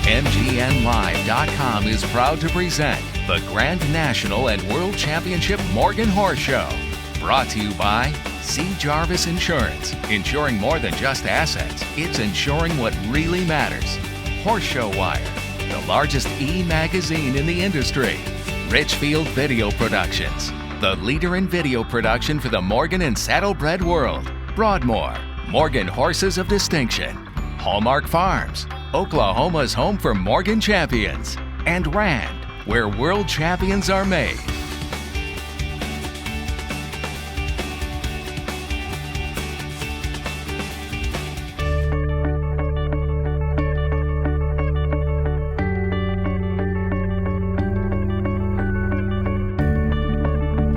MGNLive.com is proud to present the Grand National and World Championship Morgan Horse Show. Brought to you by C. Jarvis Insurance. Insuring more than just assets, it's insuring what really matters. Horse Show Wire, the largest e-magazine in the industry. Richfield Video Productions, the leader in video production for the Morgan and Saddlebred world. Broadmoor, Morgan Horses of Distinction. Hallmark Farms, Oklahoma's home for Morgan champions. And Rand, where world champions are made.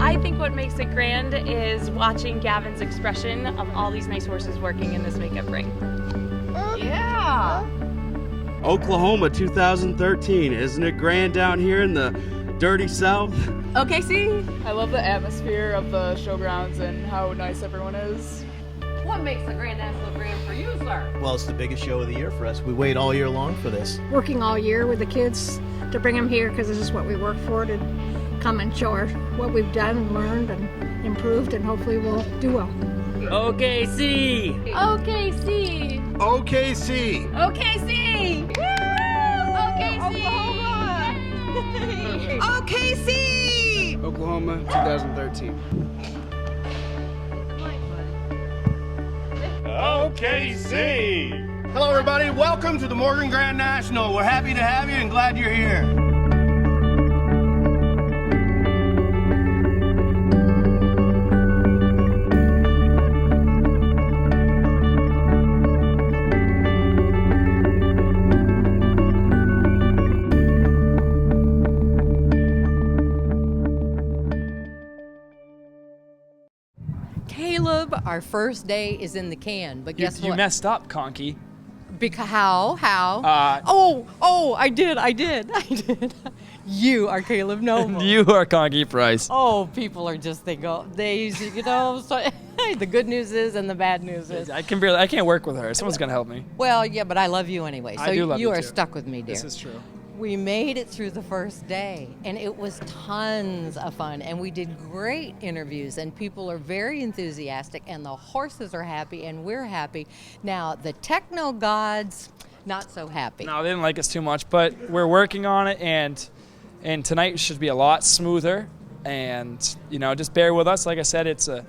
I think what makes it grand is watching Gavin's expression of all these nice horses working in this makeup ring. Yeah! Oklahoma 2013. Isn't it grand down here in the dirty South? OKC! I love the atmosphere of the showgrounds and how nice everyone is. What makes the Grand National grand for you, sir? Well, it's the biggest show of the year for us. We wait all year long for this. Working all year with the kids to bring them here because this is what we work for, to come and show what we've done and learned and improved, and hopefully we'll do well. OKC! OKC! OKC! OKC! Woo! OKC! OKC! Oklahoma 2013. OKC! Hello, everybody. Welcome to the Morgan Grand National. We're happy to have you and glad you're here. Caleb, our first day is in the can, but guess what? You messed up, Conky. Because how? I did. You are Caleb Noble. You are Conky Price. Oh, people are just, the good news is and the bad news is. I can't work with her. Someone's going to help me. Well, yeah, but I love you anyway. So I do love you are too. stuck with me, dear. This is true. We made it through the first day, and it was tons of fun, and we did great interviews, and people are very enthusiastic, and the horses are happy, and we're happy. Now, the techno gods, not so happy. No, they didn't like us too much, but we're working on it, and tonight should be a lot smoother, and just bear with us. Like I said, it's a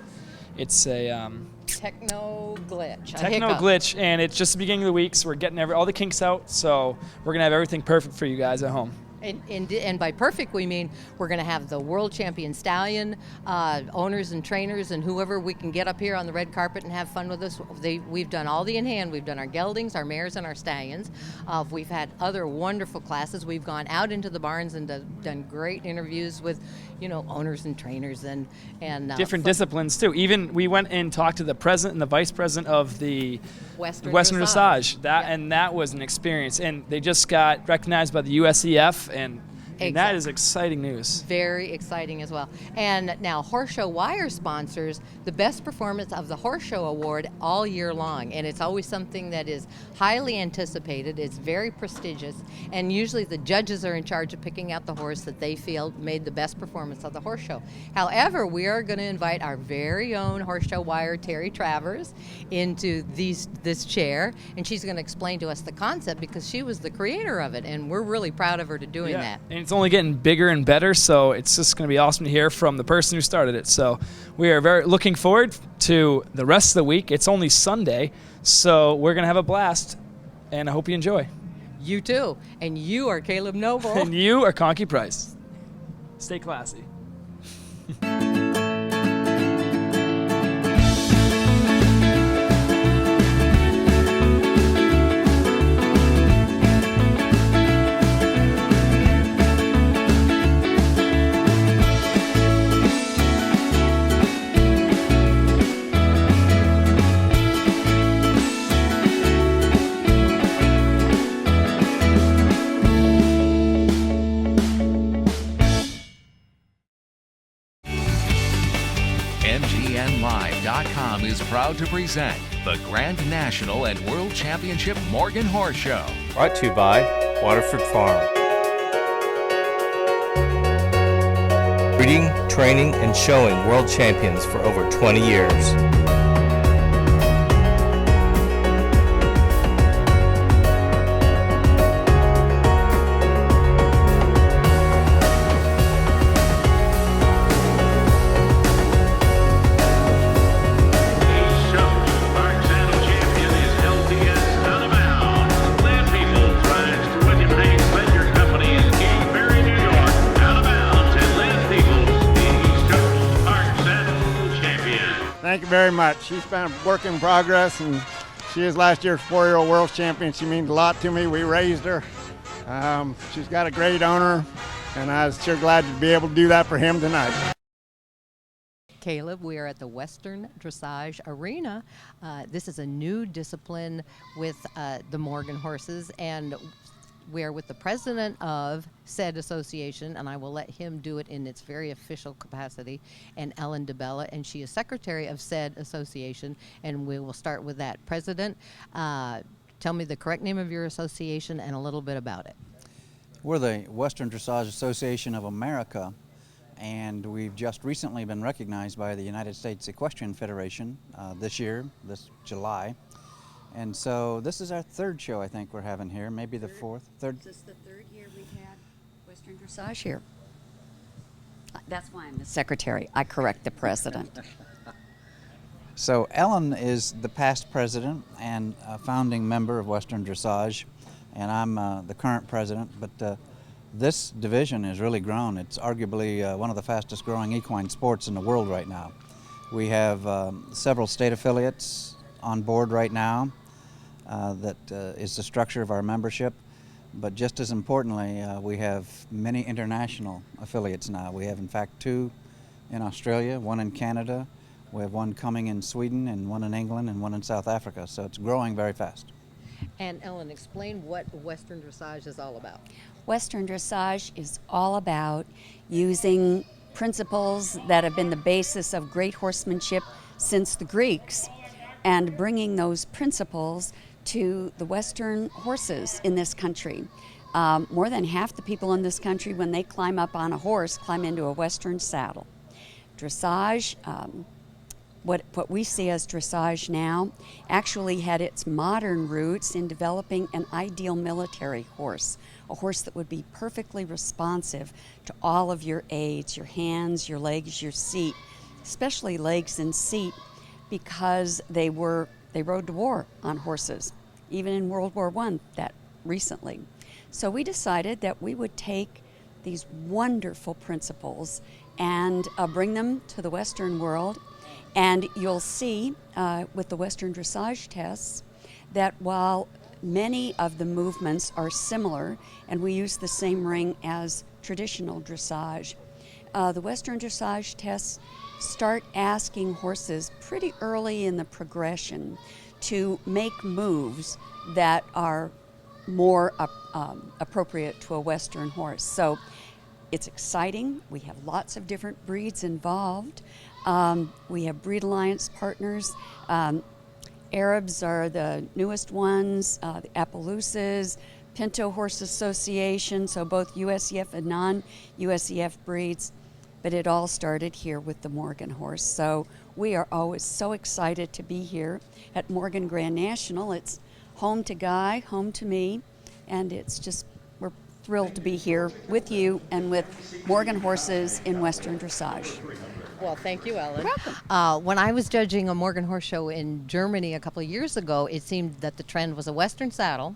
techno glitch. Glitch, and it's just the beginning of the week, so we're getting all the kinks out, so we're gonna have everything perfect for you guys at home. And by perfect, we mean we're going to have the world champion stallion owners and trainers and whoever we can get up here on the red carpet and have fun with us. We've done all the in-hand. We've done our geldings, our mares, and our stallions. We've had other wonderful classes. We've gone out into the barns and done great interviews with, owners and trainers and different disciplines too. Even we went and talked to the president and the vice president of the Western Dressage. That was an experience, and they just got recognized by the USEF. And that is exciting news. Very exciting as well. And now Horse Show Wire sponsors the Best Performance of the Horse Show Award all year long. And it's always something that is highly anticipated. It's very prestigious. And usually the judges are in charge of picking out the horse that they feel made the best performance of the horse show. However, we are going to invite our very own Horse Show Wire, Terri Travers, into this chair. And she's going to explain to us the concept because she was the creator of it. And we're really proud of her to doing that. And it's only getting bigger and better, so it's just going to be awesome to hear from the person who started it. So we are very looking forward to the rest of the week. It's only Sunday, so we're going to have a blast, and I hope you enjoy. You too. And you are Caleb Noble. And you are Conky Price. Stay classy. MGNLive.com is proud to present the Grand National and World Championship Morgan Horse Show. Brought to you by Waterford Farm. Breeding, training, and showing world champions for over 20 years. Thank you very much. She's been a work in progress, and she is last year's 4-year-old world champion. She means a lot to me. We raised her. She's got a great owner, and I was sure glad to be able to do that for him tonight. Caleb, we are at the Western Dressage Arena. This is a new discipline with the Morgan horses, and we're with the president of said association, and I will let him do it in its very official capacity, and Ellen DiBella, and she is secretary of said association, and we will start with that. President, tell me the correct name of your association and a little bit about it. We're the Western Dressage Association of America, and we've just recently been recognized by the United States Equestrian Federation this July. And so this is our third show I think we're having here, maybe the fourth, third. This is the third year we've had Western Dressage here. That's why I'm the secretary. I correct the president. So Ellen is the past president and a founding member of Western Dressage, and I'm the current president, but this division has really grown. It's arguably one of the fastest growing equine sports in the world right now. We have several state affiliates on board right now. That is the structure of our membership, but just as importantly, we have many international affiliates now. We have in fact 2 in Australia, 1 in Canada, we have 1 coming in Sweden, and 1 in England, and 1 in South Africa, so it's growing very fast. And Ellen, explain what Western Dressage is all about. Western Dressage is all about using principles that have been the basis of great horsemanship since the Greeks, and bringing those principles to the Western horses in this country. More than half the people in this country, when they climb up on a horse, climb into a Western saddle. Dressage, what we see as dressage now, actually had its modern roots in developing an ideal military horse, a horse that would be perfectly responsive to all of your aids, your hands, your legs, your seat, especially legs and seat, because they rode to war on horses, even in World War I that recently. So we decided that we would take these wonderful principles and bring them to the Western world. And you'll see with the Western Dressage tests that while many of the movements are similar, and we use the same ring as traditional dressage, the Western Dressage tests start asking horses pretty early in the progression to make moves that are more appropriate to a Western horse. So it's exciting. We have lots of different breeds involved. We have breed alliance partners. Arabs are the newest ones, the Appaloosas, Pinto Horse Association, so both USEF and non-USEF breeds. But it all started here with the Morgan horse. So we are always so excited to be here at Morgan Grand National. It's home to Guy, home to me, and it's just, we're thrilled to be here with you and with Morgan horses in Western Dressage. Well, thank you, Ellen. You're welcome. When I was judging a Morgan horse show in Germany a couple of years ago, it seemed that the trend was a Western saddle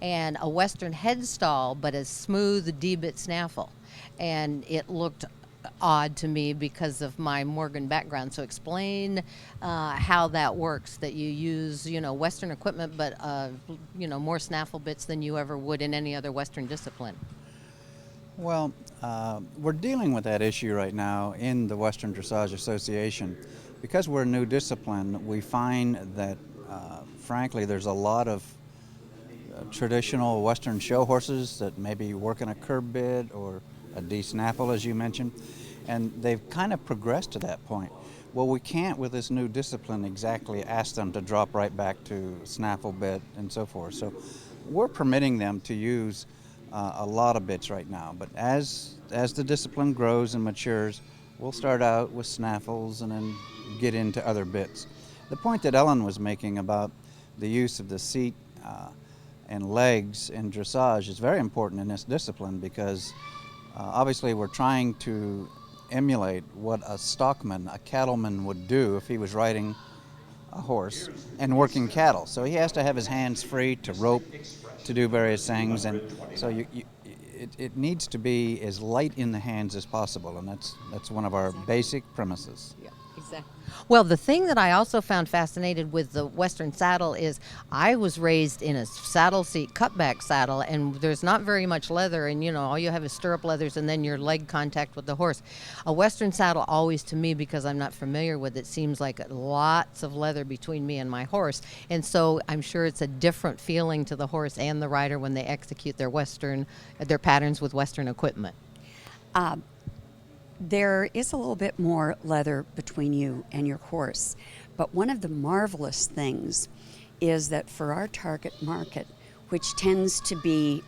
and a Western headstall, but a smooth D-bit snaffle. And it looked odd to me because of my Morgan background. So explain how that works, that you use, Western equipment, but, more snaffle bits than you ever would in any other Western discipline. Well, we're dealing with that issue right now in the Western Dressage Association. Because we're a new discipline, we find that, frankly, there's a lot of traditional Western show horses that maybe work in a curb bit or a D-snaffle, as you mentioned, and they've kind of progressed to that point. Well, we can't, with this new discipline, exactly ask them to drop right back to snaffle bit and so forth. So we're permitting them to use a lot of bits right now. But as the discipline grows and matures, we'll start out with snaffles and then get into other bits. The point that Ellen was making about the use of the seat and legs in dressage is very important in this discipline, because obviously we're trying to emulate what a stockman, a cattleman would do if he was riding a horse and working cattle. So he has to have his hands free to rope, to do various things, and so it needs to be as light in the hands as possible, and that's one of our basic premises. Yeah, exactly. Well, the thing that I also found fascinated with the Western saddle is I was raised in a saddle seat, cutback saddle, and there's not very much leather, and all you have is stirrup leathers and then your leg contact with the horse. A Western saddle always, to me, because I'm not familiar with it, seems like lots of leather between me and my horse, and so I'm sure it's a different feeling to the horse and the rider when they execute their patterns with Western equipment. There is a little bit more leather between you and your horse, but one of the marvelous things is that for our target market, which tends to be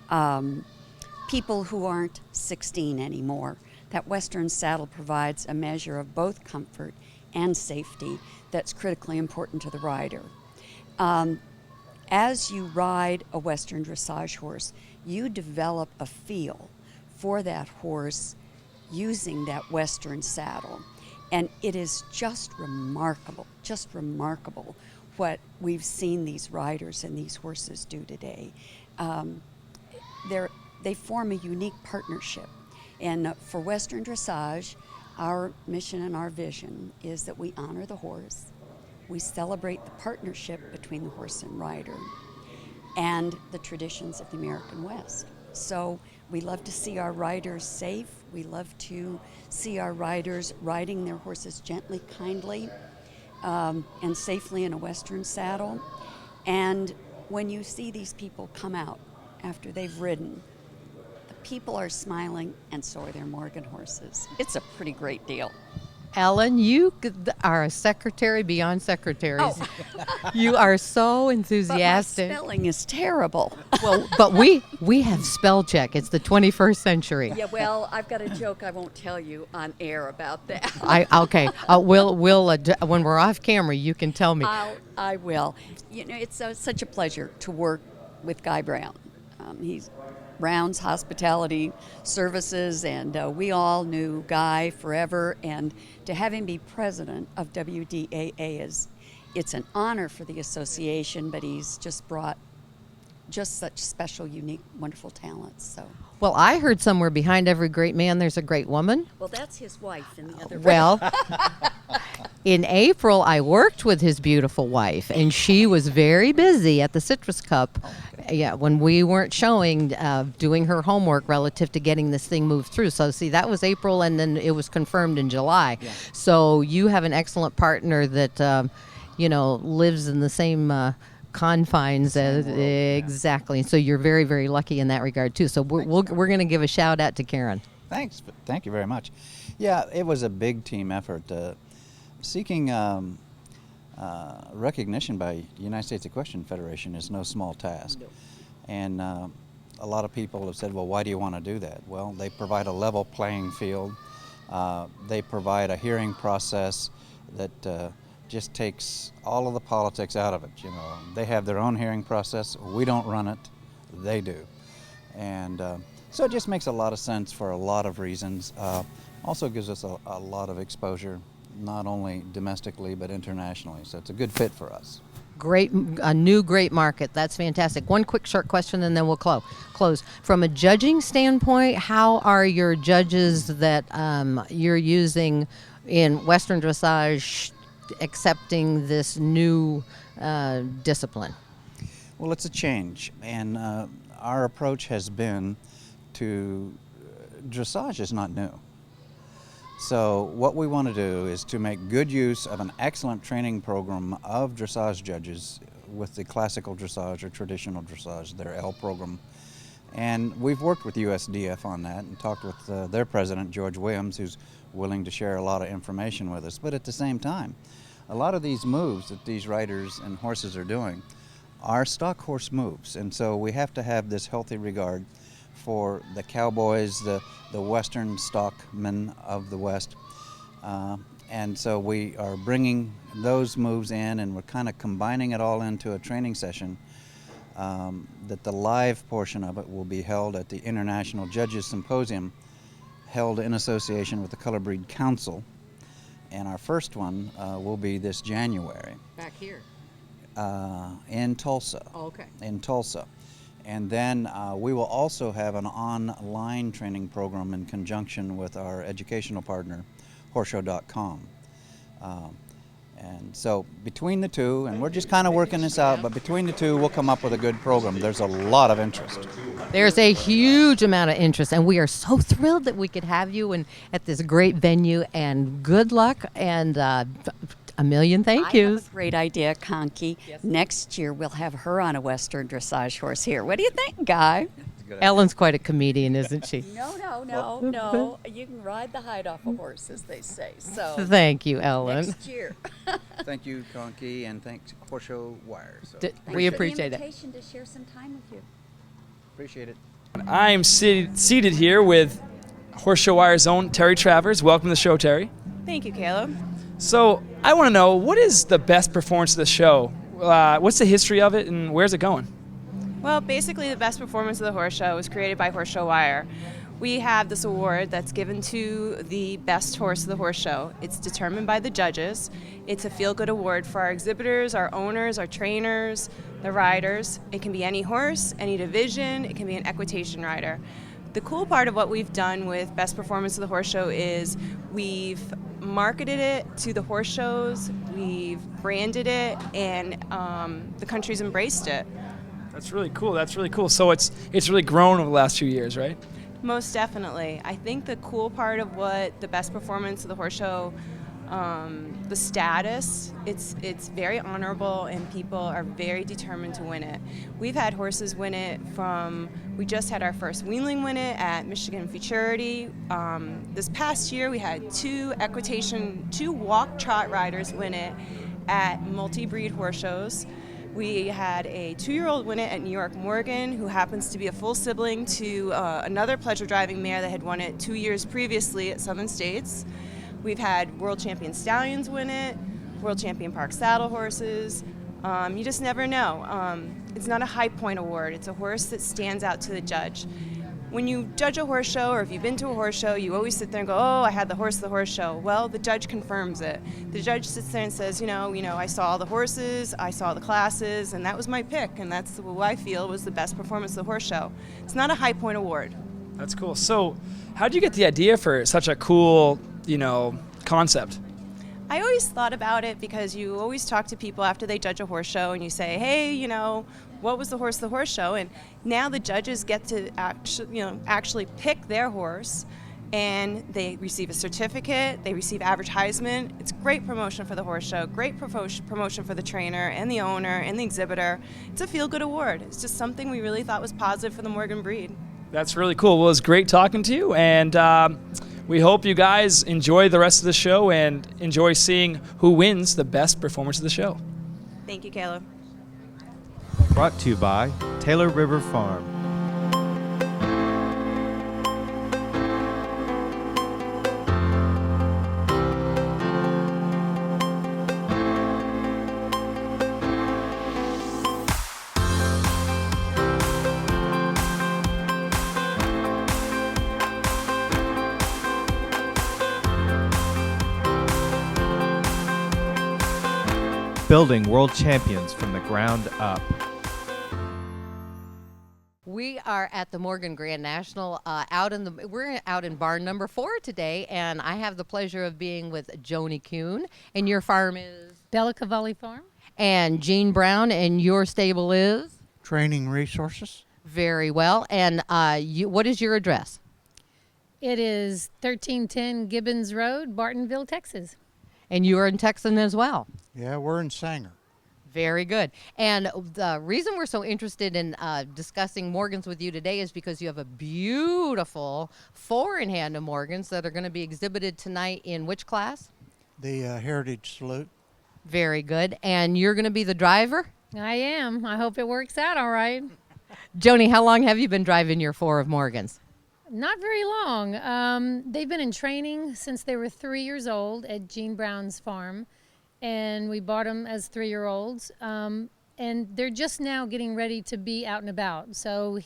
people who aren't 16 anymore, that Western saddle provides a measure of both comfort and safety that's critically important to the rider. As you ride a Western dressage horse, you develop a feel for that horse using that Western saddle. And it is just remarkable what we've seen these riders and these horses do today. They form a unique partnership. And for Western dressage, our mission and our vision is that we honor the horse, we celebrate the partnership between the horse and rider, and the traditions of the American West. So we love to see our riders safe. We love to see our riders riding their horses gently, kindly, and safely in a Western saddle. And when you see these people come out after they've ridden, the people are smiling, and so are their Morgan horses. It's a pretty great deal. Ellen, you are a secretary beyond secretaries. Oh. You are so enthusiastic. But my spelling is terrible. Well, but we have spell check. It's the 21st century. Yeah, well, I've got a joke I won't tell you on air about that. Okay. We'll when we're off camera, you can tell me. I will. It's such a pleasure to work with Guy Brown. He's Brown's Hospitality Services, and we all knew Guy forever, and to have him be president of WDAA it's an honor for the association, but he's just brought such special, unique, wonderful talents. So. Well, I heard somewhere behind every great man there's a great woman. Well, that's his wife in the other room. Well, in April, I worked with his beautiful wife, and she was very busy at the Citrus Cup. Okay. Yeah, when we weren't showing, doing her homework relative to getting this thing moved through. So, see, that was April, and then it was confirmed in July. Yeah. So you have an excellent partner that, lives in the same confines as exactly. So you're very, very lucky in that regard too. So we're going to give a shout out to Karen. Thanks. Thank you very much. Yeah, it was a big team effort. Seeking recognition by the United States Equestrian Federation is no small task. No. And a lot of people have said, well, why do you want to do that? Well, they provide a level playing field. They provide a hearing process that just takes all of the politics out of it. They have their own hearing process. We don't run it. They do. And so it just makes a lot of sense for a lot of reasons. Also gives us a lot of exposure, not only domestically but internationally. So it's a good fit for us. A new great market. That's fantastic. One quick short question and then we'll close. From a judging standpoint, how are your judges that you're using in Western dressage accepting this new discipline? Well, it's a change, and our approach has been to dressage is not new. So what we want to do is to make good use of an excellent training program of dressage judges with the classical dressage or traditional dressage, their L program. And we've worked with USDF on that and talked with their president, George Williams, who's willing to share a lot of information with us. But at the same time, a lot of these moves that these riders and horses are doing are stock horse moves. And so we have to have this healthy regard for the cowboys, the western stockmen of the West. And so we are bringing those moves in, and we're kind of combining it all into a training session that the live portion of it will be held at the International Judges Symposium, held in association with the Color Breed Council. And our first one will be this January. Back here? In Tulsa. Oh, okay. In Tulsa. And then we will also have an online training program in conjunction with our educational partner, horseshow.com. And so between the two, and we're just kind of working this out, but between the two, we'll come up with a good program. There's a lot of interest. There's a huge amount of interest, and we are so thrilled that we could have you at this great venue, and good luck, and a million thank yous. I have a great idea, Conky. Yes. Next year, we'll have her on a Western dressage horse here. What do you think, Guy? Ellen's quite a comedian, isn't she? No. You can ride the hide off a horse, as they say. So thank you, Ellen. Next year. Thank you, Conky, and thanks, Horseshow Wire. So we appreciate it. Invitation to share some time with you. Appreciate it. I'm seated here with Horseshow Wire's own Terri Travers. Welcome to the show, Terri. Thank you, Caleb. So I want to know, what is the best performance of the show? What's the history of it, and where's it going? Well, basically the best performance of the horse show was created by Horseshow Wire. We have this award that's given to the best horse of the horse show. It's determined by the judges. It's a feel-good award for our exhibitors, our owners, our trainers, the riders. It can be any horse, any division. It can be an equitation rider. The cool part of what we've done with Best Performance of the Horse Show is we've marketed it to the horse shows, we've branded it, and the country's embraced it. That's really cool. That's really cool. So it's really grown over the last few years, right? Most definitely. I think the cool part of what the Best Performance of the Horse Show, the status, it's very honorable, and people are very determined to win it. We've had horses win it we just had our first weanling win it at Michigan Futurity. This past year we had two walk trot riders win it at multi-breed horse shows. We had a 2-year-old win it at New York Morgan, who happens to be a full sibling to another pleasure driving mare that had won it 2 years previously at Southern States. We've had world champion stallions win it, world champion park saddle horses. You just never know. It's not a high point award. It's a horse that stands out to the judge. When you judge a horse show, or if you've been to a horse show, you always sit there and go, oh, I had the horse of the horse show. Well, the judge confirms it. The judge sits there and says, I saw all the horses, I saw the classes, and that was my pick, and that's what I feel was the best performance of the horse show. It's not a high point award. That's cool. So how did you get the idea for such a cool, concept? I always thought about it because you always talk to people after they judge a horse show, and you say, hey, what was the horse of the horse show? And now the judges get to actually pick their horse, and they receive a certificate, they receive advertisement. It's great promotion for the horse show, great promotion for the trainer and the owner and the exhibitor. It's a feel-good award. It's just something we really thought was positive for the Morgan breed. That's really cool. Well, it was great talking to you, and we hope you guys enjoy the rest of the show and enjoy seeing who wins the best performance of the show. Thank you, Caleb. Brought to you by Taylor River Farm. Building world champions from the ground up. We are at the Morgan Grand National. We're out in barn number 4 today, and I have the pleasure of being with Joni Kuhn. And your farm is Bella Cavalli Farm. And Jean Brown, and your stable is Training Resources. Very well. And what is your address? It is 1310 Gibbons Road, Bartonville, Texas. And you are in Texas as well. Yeah, we're in Sanger. Very good. And the reason we're so interested in discussing Morgans with you today is because you have a beautiful 4-in-hand of Morgans that are going to be exhibited tonight in which class? The Heritage Salute. Very good. And you're going to be the driver? I am. I hope it works out all right. Joni, how long have you been driving your 4 of Morgan's? Not very long. They've been in training since they were 3 years old at Gene Brown's farm, and we bought them as 3-year-olds. And they're just now getting ready to be out and about. So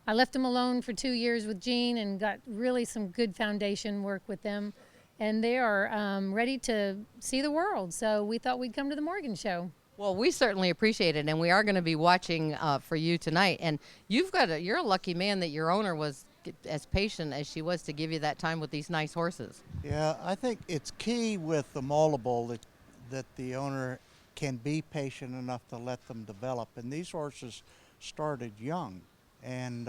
I left him alone for 2 years with Gene and got really some good foundation work with them. And they are ready to see the world. So we thought we'd come to the Morgan Show. Well, we certainly appreciate it, and we are going to be watching for you tonight. And you're a lucky man that your owner was as patient as she was to give you that time with these nice horses. Yeah, I think it's key with the multiple that the owner can be patient enough to let them develop. And these horses started young, and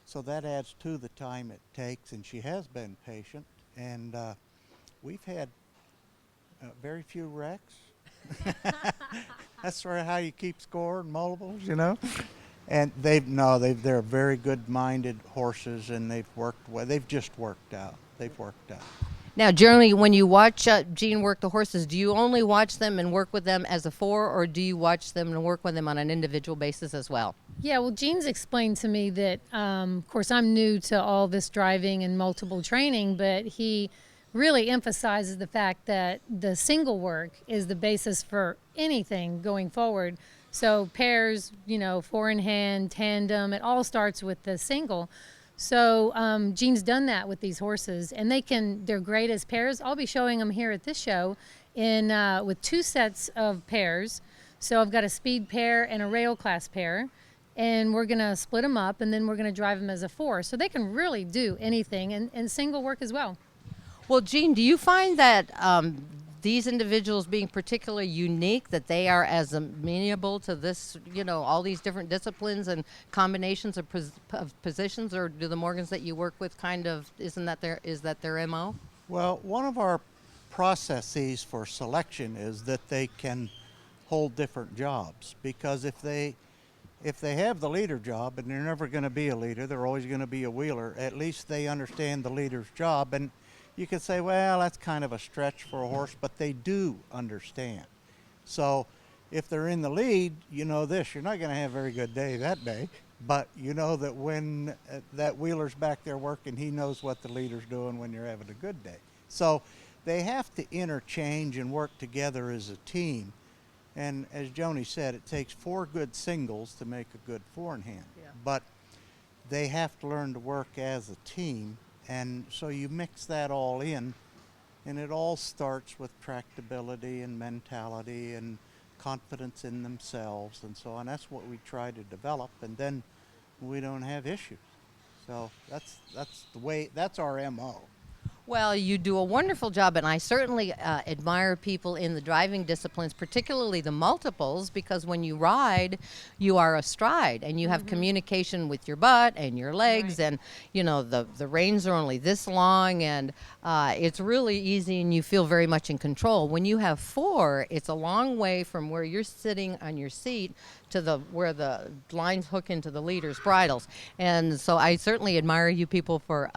so that adds to the time it takes, and she has been patient. And we've had very few wrecks. That's sort of how you keep score in multiples, you know. And they're very good-minded horses, and they've worked well. They've just worked out. They've worked out. Now, generally, when you watch Gene work the horses, do you only watch them and work with them as a 4, or do you watch them and work with them on an individual basis as well? Yeah, well, Gene's explained to me that, of course, I'm new to all this driving and multiple training, but he really emphasizes the fact that the single work is the basis for anything going forward. So pairs, 4 in hand, tandem, it all starts with the single. So Gene's done that with these horses, and they're great as pairs. I'll be showing them here at this show with 2 sets of pairs. So I've got a speed pair and a rail class pair, and we're going to split them up, and then we're going to drive them as a 4. So they can really do anything, and single work as well. Well, Gene, do you find that these individuals being particularly unique, that they are as amenable to this, all these different disciplines and combinations of positions, or do the Morgans that you work with is that their MO? Well, one of our processes for selection is that they can hold different jobs, because if they have the leader job, and they're never going to be a leader, they're always going to be a wheeler, at least they understand the leader's job. And you could say, well, that's kind of a stretch for a horse, but they do understand. So if they're in the lead, you know this, you're not going to have a very good day that day, but you know that when that wheeler's back there working, he knows what the leader's doing when you're having a good day. So they have to interchange and work together as a team. And as Joni said, it takes 4 good singles to make a good 4-in-hand. Yeah. But they have to learn to work as a team. And so you mix that all in, and it all starts with tractability and mentality and confidence in themselves and so on. That's what we try to develop, and then we don't have issues. So that's our MO. Well, you do a wonderful job, and I certainly admire people in the driving disciplines, particularly the multiples, because when you ride, you are astride, and you have communication with your butt and your legs, right. And the reins are only this long, and it's really easy, and you feel very much in control. When you have 4, it's a long way from where you're sitting on your seat to where the lines hook into the leaders' bridles. And so I certainly admire you people for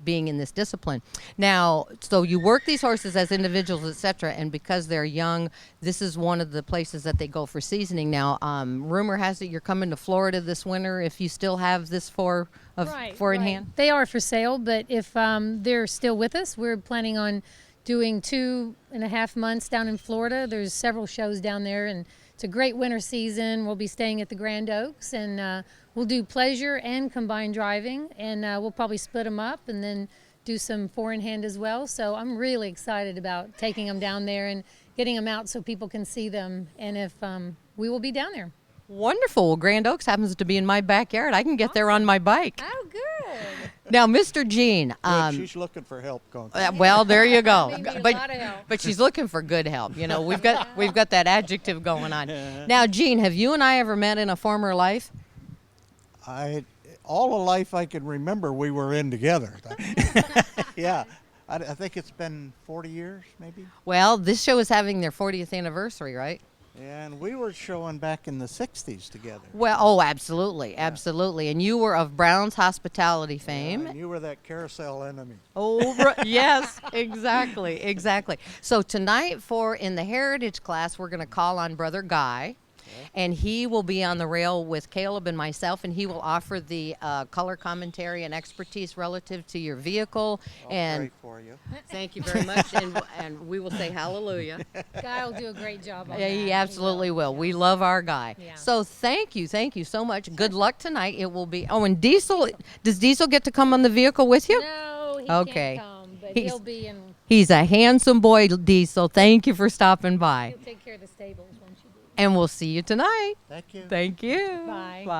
being in this discipline. Now, so you work these horses as individuals, etc., and because they're young, this is one of the places that they go for seasoning. Now, rumor has it you're coming to Florida this winter if you still have this 4 in hand? They are for sale, but if they're still with us, we're planning on doing 2.5 months down in Florida. There's several shows down there, and it's a great winter season. We'll be staying at the Grand Oaks, and we'll do pleasure and combined driving, and we'll probably split them up and then do some 4-in-hand as well. So I'm really excited about taking them down there and getting them out so people can see them, and if we will be down there. Wonderful. Well, Grand Oaks happens to be in my backyard. I can get there on my bike. Oh, good. Now, Mr. Gene. She's looking for help, Conky. Well, there you go. We need a lot of help. But she's looking for good help. We've got that adjective going on. Now, Gene, have you and I ever met in a former life? All the life I can remember, we were in together. Yeah. I think it's been 40 years, maybe. Well, this show is having their 40th anniversary, right? And we were showing back in the 60s together. Well, absolutely, absolutely. And you were of Brown's Hospitality fame. Yeah, and you were that carousel enemy. Oh, yes, exactly. So tonight in the Heritage class, we're going to call on Brother Guy. and he will be on the rail with Caleb and myself, and he will offer the color commentary and expertise relative to your vehicle. And pray for you. Thank you very much, and we will say hallelujah. Guy will do a great job on Yeah, that. he absolutely will. We love our guy. Yeah. So thank you so much. Good luck tonight. It will be. Oh, and Diesel, does Diesel get to come on the vehicle with you? No, he Okay. can't come, but He's- he'll be in. He's a handsome boy, Diesel. Thank you for stopping by. He'll take care of the stables once you do. And we'll see you tonight. Thank you. Thank you. Bye. Bye.